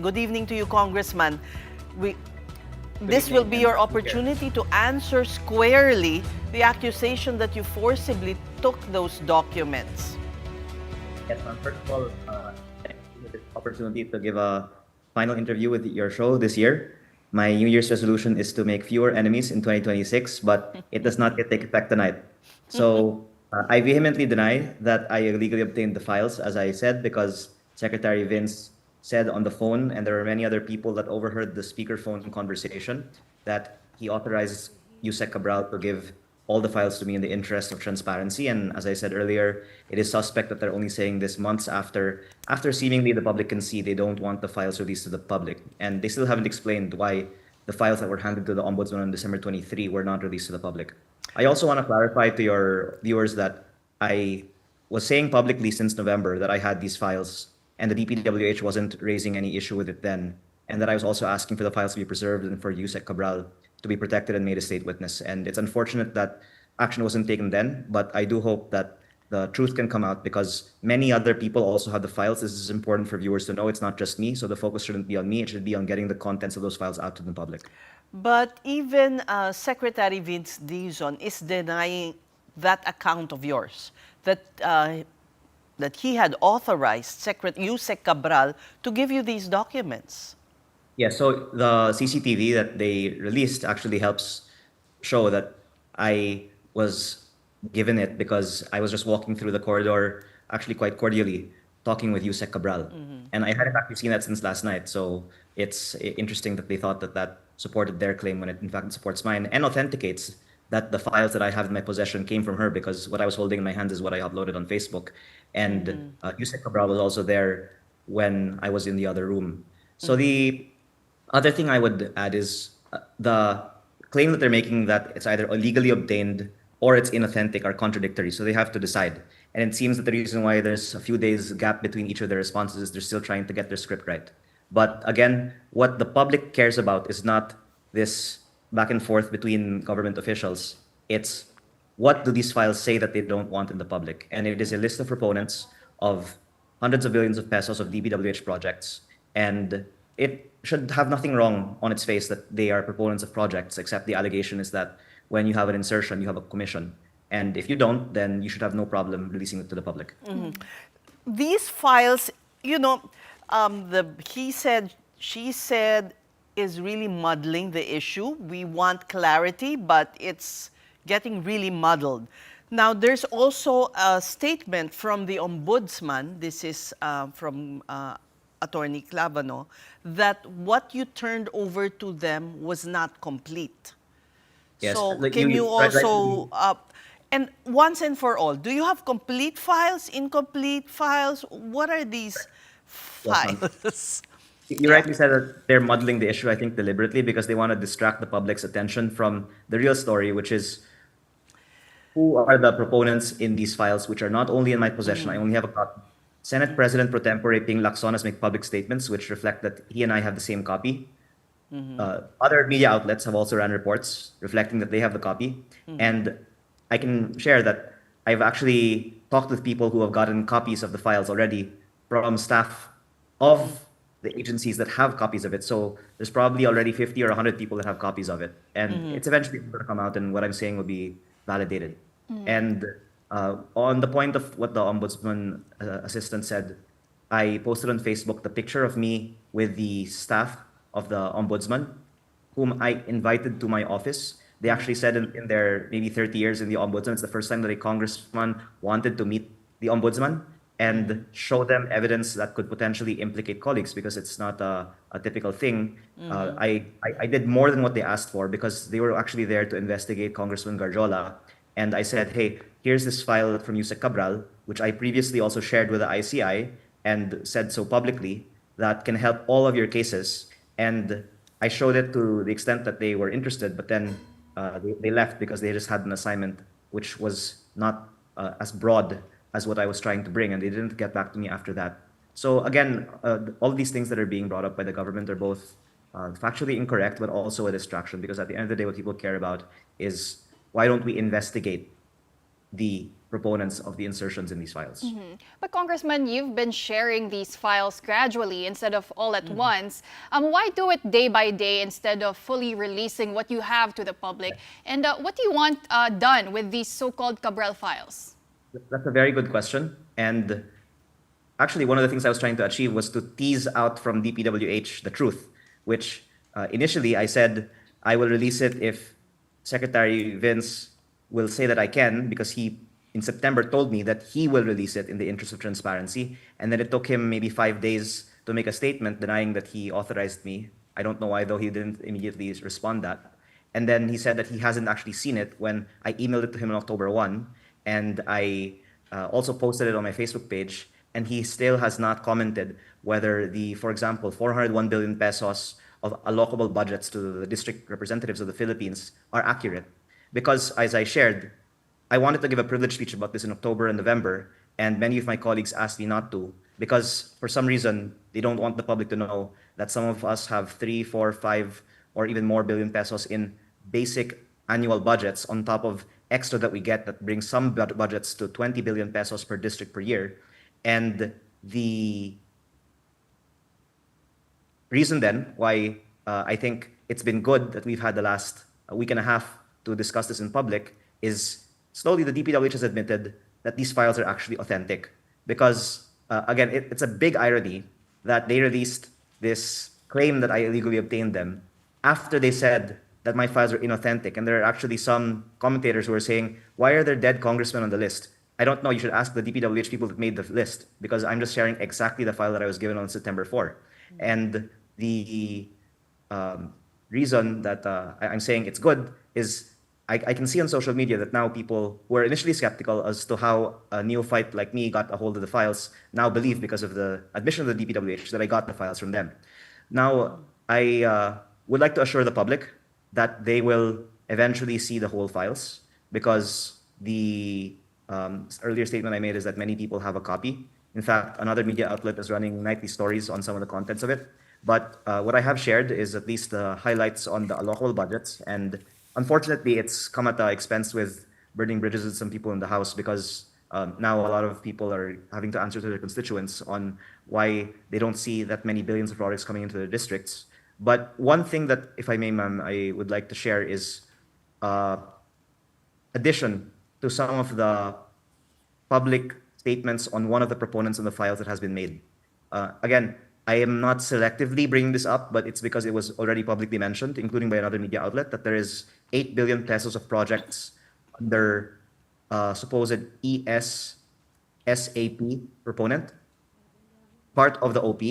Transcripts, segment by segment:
Good evening to you, Congressman. This will be your opportunity to answer squarely the accusation that you forcibly took those documents. Yes, ma'am. First of all, thank you for this opportunity to give a final interview with your show this year. My New Year's resolution is to make fewer enemies in 2026, but it does not yet take effect tonight. So I vehemently deny that I illegally obtained the files, as I said, because Secretary Vince said on the phone, and there were many other people that overheard the speakerphone conversation, that he authorized Usec Cabral to give all the files to me in the interest of transparency. And as I said earlier, it is suspect that they're only saying this months after seemingly the public can see they don't want the files released to the public. And they still haven't explained why the files that were handed to the Ombudsman on December 23 were not released to the public. I also want to clarify to your viewers that I was saying publicly since November that I had these files and the DPWH wasn't raising any issue with it then, and that I was also asking for the files to be preserved and for Usec Cabral to be protected and made a state witness. And it's unfortunate that action wasn't taken then, but I do hope that the truth can come out because many other people also have the files. This is important for viewers to know. It's not just me, so the focus shouldn't be on me. It should be on getting the contents of those files out to the public. But even Secretary Vince Dizon is denying that account of yours, that he had authorized Usec Cabral to give you these documents. Yeah, so the CCTV that they released actually helps show that I was given it because I was just walking through the corridor, actually quite cordially, talking with Usec Cabral. And I hadn't actually seen that since last night. So it's interesting that they thought that that supported their claim when it in fact supports mine and authenticates that the files that I have in my possession came from her because what I was holding in my hands is what I uploaded on Facebook. And Usec Cabral was also there when I was in the other room. So the other thing I would add is the claim that they're making that it's either illegally obtained or it's inauthentic are contradictory. So they have to decide. And it seems that the reason why there's a few days gap between each of their responses is they're still trying to get their script right. But again, what the public cares about is not this back and forth between government officials. It's what do these files say that they don't want in the public? And it is a list of proponents of hundreds of billions of pesos of DPWH projects. And it should have nothing wrong on its face that they are proponents of projects, except the allegation is that when you have an insertion, you have a commission. And if you don't, then you should have no problem releasing it to the public. These files, you know, the he said, she said is really muddling the issue. We want clarity, but it's getting really muddled. Now, there's also a statement from the Ombudsman, this is from Attorney Clavano, that what you turned over to them was not complete. Yes, So like can you also, right. and once and for all, do you have complete files, incomplete files? What are these Yes, ma'am. files? You rightly said that they're muddling the issue, I think, deliberately because they want to distract the public's attention from the real story, which is who are the proponents in these files, which are not only in my possession. I only have a copy. Senate President Pro Tempore Ping Lacson has made public statements which reflect that he and I have the same copy. Other media outlets have also ran reports reflecting that they have the copy. And I can share that I've actually talked with people who have gotten copies of the files already from staff of the agencies that have copies of it. So there's probably already 50 or 100 people that have copies of it. And it's eventually going to come out and what I'm saying will be validated. And on the point of what the Ombudsman assistant said, I posted on Facebook the picture of me with the staff of the Ombudsman, whom I invited to my office. They actually said in their maybe 30 years in the Ombudsman, it's the first time that a congressman wanted to meet the Ombudsman and show them evidence that could potentially implicate colleagues because it's not a typical thing. I did more than what they asked for because they were actually there to investigate Congressman Garjola. And I said, hey, here's this file from Usec Cabral, which I previously also shared with the ICI and said so publicly that can help all of your cases. And I showed it to the extent that they were interested, but then they left because they just had an assignment which was not as broad as what I was trying to bring, and they didn't get back to me after that. So again, all of these things that are being brought up by the government are both factually incorrect, but also a distraction because at the end of the day, what people care about is why don't we investigate the proponents of the insertions in these files. But Congressman, you've been sharing these files gradually instead of all at once. Why do it day by day instead of fully releasing what you have to the public? And what do you want done with these so-called Cabral files? That's a very good question. And actually, one of the things I was trying to achieve was to tease out from DPWH the truth, which initially I said I will release it if Secretary Vince will say that I can, because he, in September, told me that he will release it in the interest of transparency. And then it took him maybe 5 days to make a statement denying that he authorized me. I don't know why, though, he didn't immediately respond that. And then he said that he hasn't actually seen it when I emailed it to him on October 1. And I also posted it on my Facebook page. And he still has not commented whether the, for example, 401 billion pesos of allocable budgets to the district representatives of the Philippines are accurate. Because, as I shared, I wanted to give a privilege speech about this in October and November, and many of my colleagues asked me not to, because for some reason, they don't want the public to know that some of us have 3, 4, 5, or even more billion pesos in basic annual budgets on top of extra that we get that brings some budgets to 20 billion pesos per district per year. And the reason then why I think it's been good that we've had the last week and a half to discuss this in public is slowly the DPWH has admitted that these files are actually authentic. Because, again, it's a big irony that they released this claim that I illegally obtained them after they said that my files are inauthentic. And there are actually some commentators who are saying, why are there dead congressmen on the list? I don't know. You should ask the DPWH people that made the list, because I'm just sharing exactly the file that I was given on September 4. And the reason that I'm saying it's good is I can see on social media that now people who were initially skeptical as to how a neophyte like me got a hold of the files now believe, because of the admission of the DPWH, that I got the files from them. Now, I would like to assure the public that they will eventually see the whole files, because the earlier statement I made is that many people have a copy. In fact, another media outlet is running nightly stories on some of the contents of it. But what I have shared is at least the highlights on the allocable budgets. And unfortunately, it's come at the expense with burning bridges with some people in the House, because now a lot of people are having to answer to their constituents on why they don't see that many billions of products coming into their districts. But one thing that, if I may, ma'am, I would like to share is addition to some of the public statements on one of the proponents in the files that has been made. Again, I am not selectively bringing this up, but it's because it was already publicly mentioned, including by another media outlet, that there is 8 billion pesos of projects under supposed SAP proponent, part of the OP.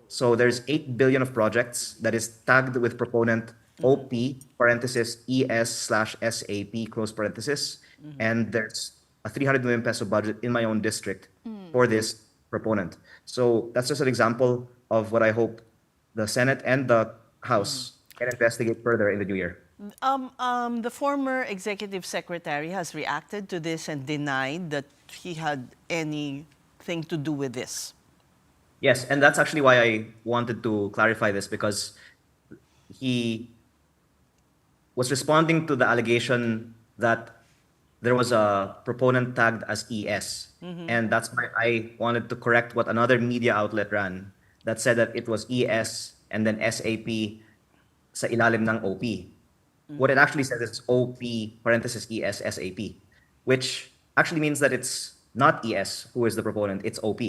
So there's 8 billion of projects that is tagged with proponent OP, parenthesis, ES/SAP, close parenthesis. And there's a 300 million peso budget in my own district for this proponent. So that's just an example of what I hope the Senate and the House can investigate further in the new year. The former executive secretary has reacted to this and denied that he had anything to do with this. Yes, and that's actually why I wanted to clarify this, because he was responding to the allegation that there was a proponent tagged as ES. And that's why I wanted to correct what another media outlet ran that said that it was ES and then SAP sa ilalim ng OP. What it actually says is OP, parenthesis, ES, SAP, which actually means that it's not ES who is the proponent, it's OP.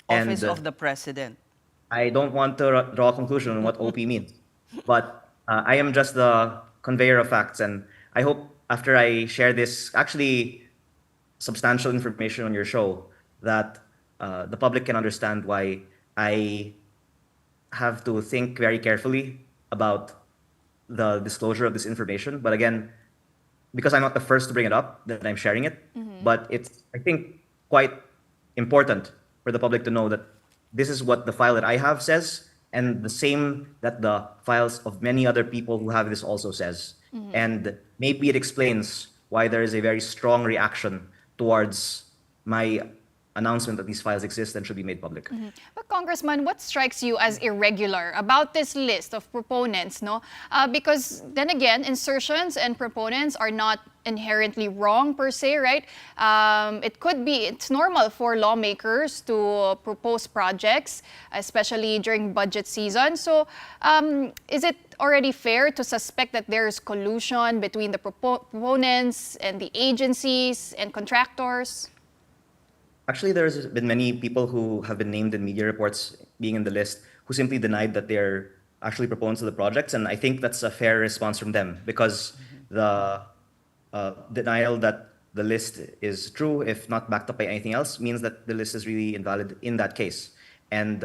Office of the President. I don't want to draw a conclusion on what OP means, but I am just the conveyor of facts, and I hope after I share this actually substantial information on your show that the public can understand why I have to think very carefully about the disclosure of this information. But again, because I'm not the first to bring it up, that I'm sharing it, but it's, I think, quite important for the public to know that this is what the file that I have says, and the same that the files of many other people who have this also says. And maybe it explains why there is a very strong reaction towards my announcement that these files exist and should be made public. But Congressman, what strikes you as irregular about this list of proponents, no? Because then again, insertions and proponents are not inherently wrong per se, right? It's normal for lawmakers to propose projects, especially during budget season. So is it already fair to suspect that there's collusion between the proponents and the agencies and contractors? Actually, there's been many people who have been named in media reports being in the list who simply denied that they're actually proponents of the projects, and I think that's a fair response from them because the denial that the list is true, if not backed up by anything else, means that the list is really invalid in that case. And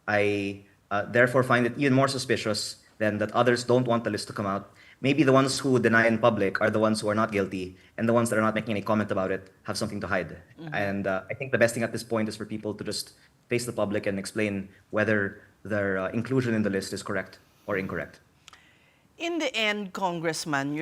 I therefore find it even more suspicious than that others don't want the list to come out. Maybe the ones who deny in public are the ones who are not guilty, and the ones that are not making any comment about it have something to hide. And I think the best thing at this point is for people to just face the public and explain whether their inclusion in the list is correct or incorrect. In the end, Congressman,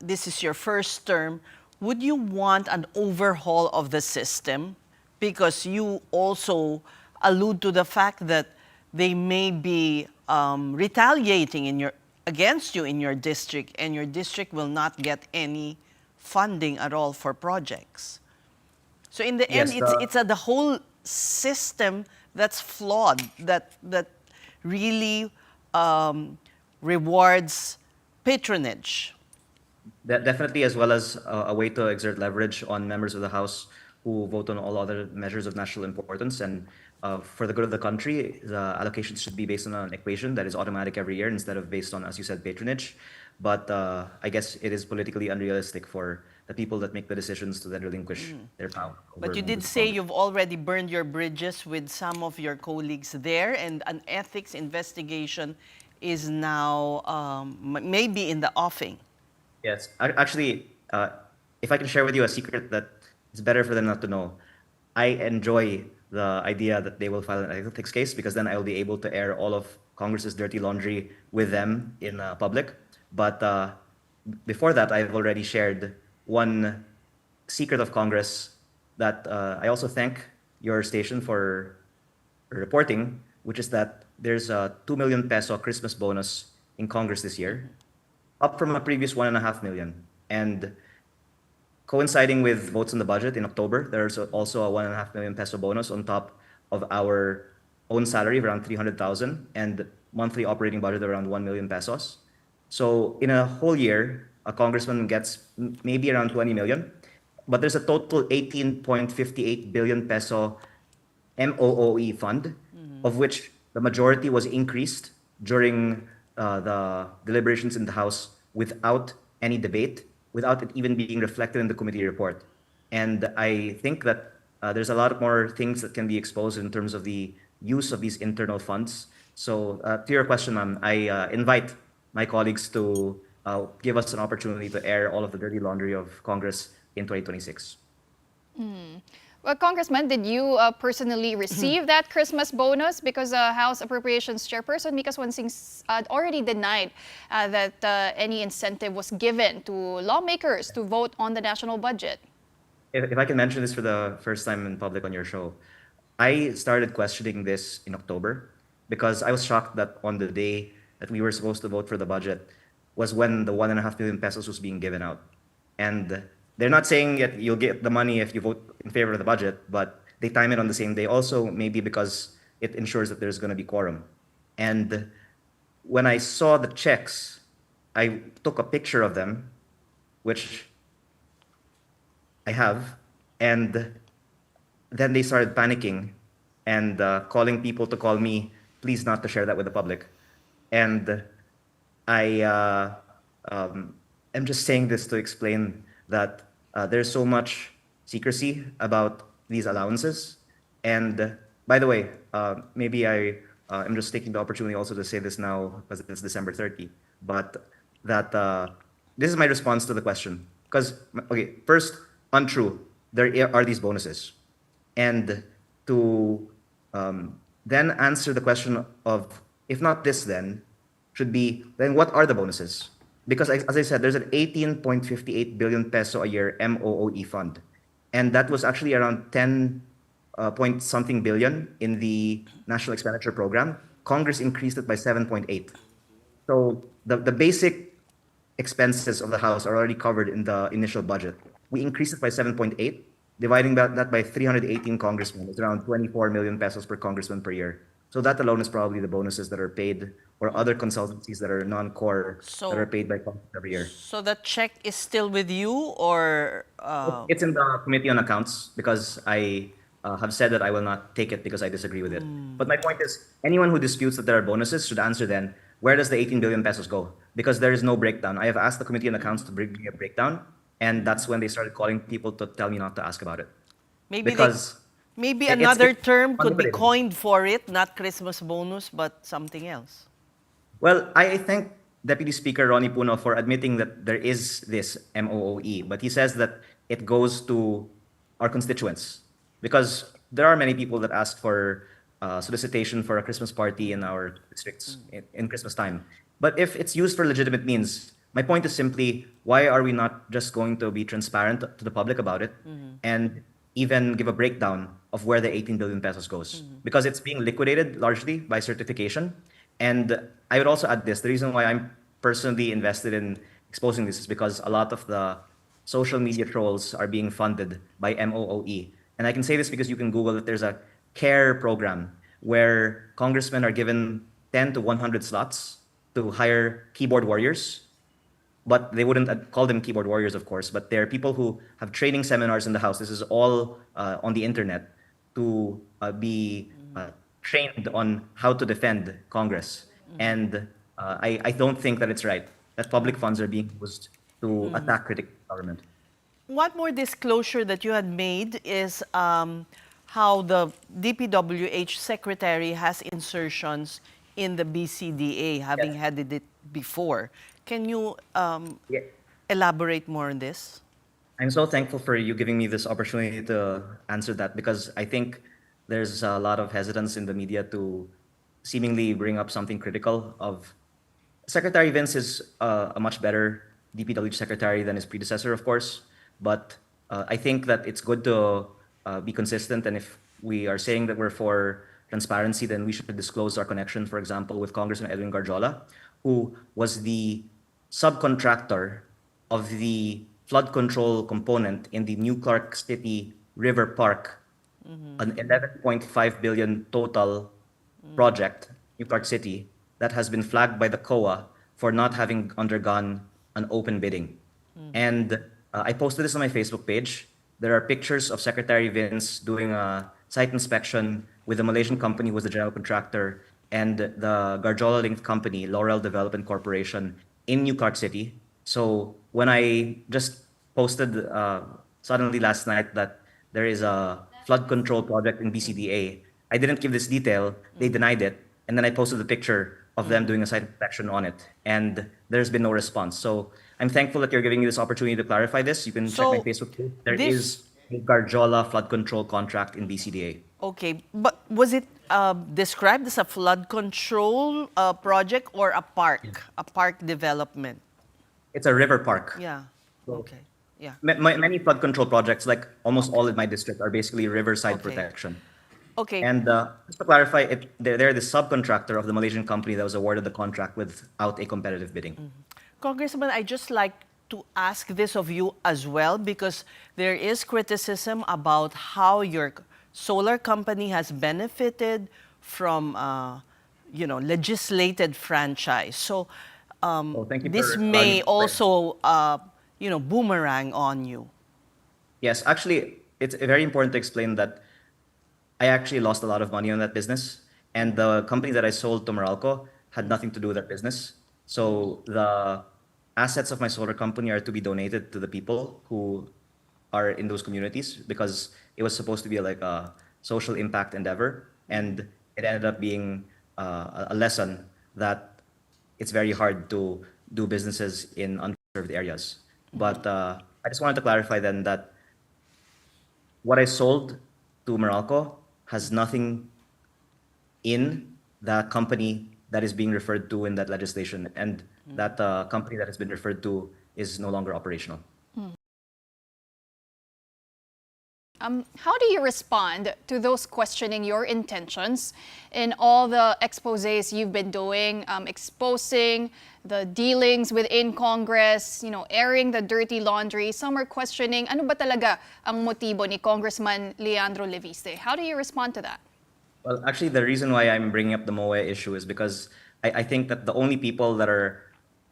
this is your first term. Would you want an overhaul of the system? Because you also allude to the fact that they may be retaliating against you in your district, and your district will not get any funding at all for projects. So in the end, Yes, it's the whole system that's flawed, that really rewards patronage. Definitely, as well as a way to exert leverage on members of the House who vote on all other measures of national importance. And for the good of the country, the allocations should be based on an equation that is automatic every year instead of based on, as you said, patronage. But I guess it is politically unrealistic for the people that make the decisions to then relinquish their power. But over you did members of say Congress. you've already burned your bridges with some of your colleagues there, and an ethics investigation is now maybe in the offing. Yes, actually, if I can share with you a secret that it's better for them not to know, I enjoy the idea that they will file an ethics case because then I will be able to air all of Congress's dirty laundry with them in public. But before that, I've already shared one secret of Congress that I also thank your station for reporting, which is that there's a 2 million peso Christmas bonus in Congress this year, up from a previous 1.5 million. And coinciding with votes on the budget in October, there's also a 1.5 million peso bonus on top of our own salary of around 300,000 and monthly operating budget around 1 million pesos. So in a whole year, a congressman gets maybe around 20 million, but there's a total 18.58 billion peso MOOE fund, of which the majority was increased during the deliberations in the House without any debate, without it even being reflected in the committee report. And I think that there's a lot more things that can be exposed in terms of the use of these internal funds. So to your question, ma'am, I invite my colleagues to give us an opportunity to air all of the dirty laundry of Congress in 2026. Well, Congressman, did you personally receive that Christmas bonus? Because House Appropriations Chairperson Mika Swansing already denied that any incentive was given to lawmakers to vote on the national budget. If I can mention this for the first time in public on your show, I started questioning this in October because I was shocked that on the day that we were supposed to vote for the budget was when the 1.5 million pesos was being given out. And they're not saying that you'll get the money if you vote in favor of the budget, but they time it on the same day. Also, maybe because it ensures that there's going to be quorum. And when I saw the checks, I took a picture of them, which I have, and then they started panicking and calling people to call me, please not to share that with the public. And I am just saying this to explain that there's so much secrecy about these allowances. And by the way, maybe I am just taking the opportunity also to say this now because it's December 30, but that this is my response to the question. Because, okay, first, untrue, there are these bonuses. And to then answer the question of, if not this then, should be, then what are the bonuses? Because as I said, there's an 18.58 billion peso a year MOOE fund. And that was actually around 10 point something billion in the National Expenditure Program. Congress increased it by 7.8. So the basic expenses of the House are already covered in the initial budget. We increased it by 7.8, dividing that by 318 congressmen. It's around 24 million pesos per congressman per year. So that alone is probably the bonuses that are paid or other consultancies that are non-core that are So, paid by Congress every year. so the check is still with you, or It's in the Committee on Accounts because I have said that I will not take it because I disagree with it. But my point is, anyone who disputes that there are bonuses should answer then, where does the 18 billion pesos go? Because there is no breakdown. I have asked the Committee on Accounts to bring me a breakdown, and that's when they started calling people to tell me not to ask about it. maybe they, Because maybe it's another term could be manipulative. coined for it, not Christmas bonus, but something else. Well, I thank Deputy Speaker Ronnie Puno for admitting that there is this MOOE, but he says that it goes to our constituents because there are many people that ask for solicitation for a Christmas party in our districts in Christmas time. But if it's used for legitimate means, my point is simply why are we not just going to be transparent to the public about it and even give a breakdown of where the 18 billion pesos goes? Because it's being liquidated largely by certification. And I would also add this, the reason why I'm personally invested in exposing this is because a lot of the social media trolls are being funded by MOOE. And I can say this because you can Google that there's a CARE program where congressmen are given 10 to 100 slots to hire keyboard warriors. But they wouldn't call them keyboard warriors, of course, but they're people who have training seminars in the House. This is all on the internet to be trained on how to defend Congress. And I don't think that it's right that public funds are being used to attack critical government. One more disclosure that you had made is how the DPWH Secretary has insertions in the BCDA, having Yes. headed it before. Can you Yeah. elaborate more on this? I'm so thankful for you giving me this opportunity to answer that because I think there's a lot of hesitance in the media to seemingly bring up something critical of Secretary Vince is a much better DPWH secretary than his predecessor, of course. But I think that it's good to be consistent. And if we are saying that we're for transparency, then we should disclose our connection, for example, with Congressman Edwin Garjola, who was the subcontractor of the flood control component in the New Clark City River Park, an 11.5 billion total project, New Clark City, that has been flagged by the COA for not having undergone an open bidding. And I posted this on my Facebook page. There are pictures of Secretary Vince doing a site inspection with a Malaysian company who was the general contractor and the Garjola linked company, Laurel Development Corporation, in New Clark City. So when I just posted suddenly last night that there is a flood control project in BCDA, I didn't give this detail. They denied it. And then I posted a picture of them doing a site inspection on it. And there's been no response. So I'm thankful that you're giving me this opportunity to clarify this. You can check my So Facebook page. There this is a Garjola flood control contract in BCDA. Okay, but was it described as a flood control project or a park development? It's a river park. Yeah. So Okay. Yeah. many flood control projects, like almost all in my district, are basically riverside Okay. protection. Okay. And just to clarify, they're the subcontractor of the Malaysian company that was awarded the contract without a competitive bidding. Congressman, I just like to ask this of you as well because there is criticism about how your solar company has benefited from, legislated franchise. So Thank you this for may allowing me to clarify. also, boomerang on you. Yes, actually, it's very important to explain that I actually lost a lot of money on that business, and the company that I sold to Meralco had nothing to do with that business. So the assets of my solar company are to be donated to the people who are in those communities because it was supposed to be like a social impact endeavor, and it ended up being a lesson that it's very hard to do businesses in underserved areas. But I just wanted to clarify then that what I sold to Meralco has nothing in the company that is being referred to in that legislation, and that company that has been referred to is no longer operational. How do you respond to those questioning your intentions in all the exposés you've been doing, exposing the dealings within Congress, airing the dirty laundry? Some are questioning, ano ba talaga ang motibo ni Congressman Leandro Leviste? How do you respond to that? Well, actually, the reason why I'm bringing up the MOE issue is because I think that the only people that are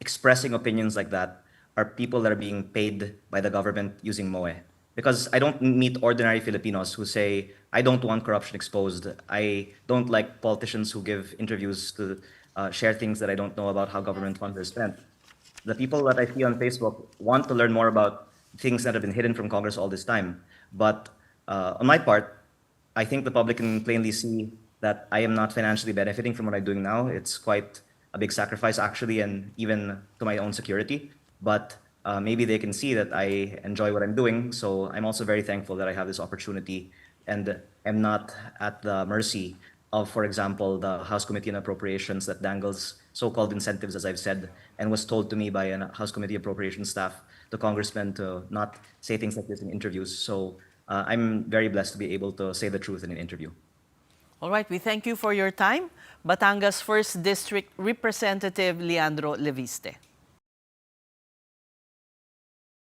expressing opinions like that are people that are being paid by the government using MOE. Because I don't meet ordinary Filipinos who say, I don't want corruption exposed. I don't like politicians who give interviews to share things that I don't know about how government funds are spent. The people that I see on Facebook want to learn more about things that have been hidden from Congress all this time. But on my part, I think the public can plainly see that I am not financially benefiting from what I'm doing now. It's quite a big sacrifice, actually, and even to my own security. But maybe they can see that I enjoy what I'm doing. So I'm also very thankful that I have this opportunity and am not at the mercy of, for example, the House Committee on Appropriations that dangles so-called incentives, as I've said, and was told to me by a House Committee Appropriations staff, the congressman, to not say things like this in interviews. So I'm very blessed to be able to say the truth in an interview. All right, we thank you for your time. Batangas 1st District Representative Leandro Leviste.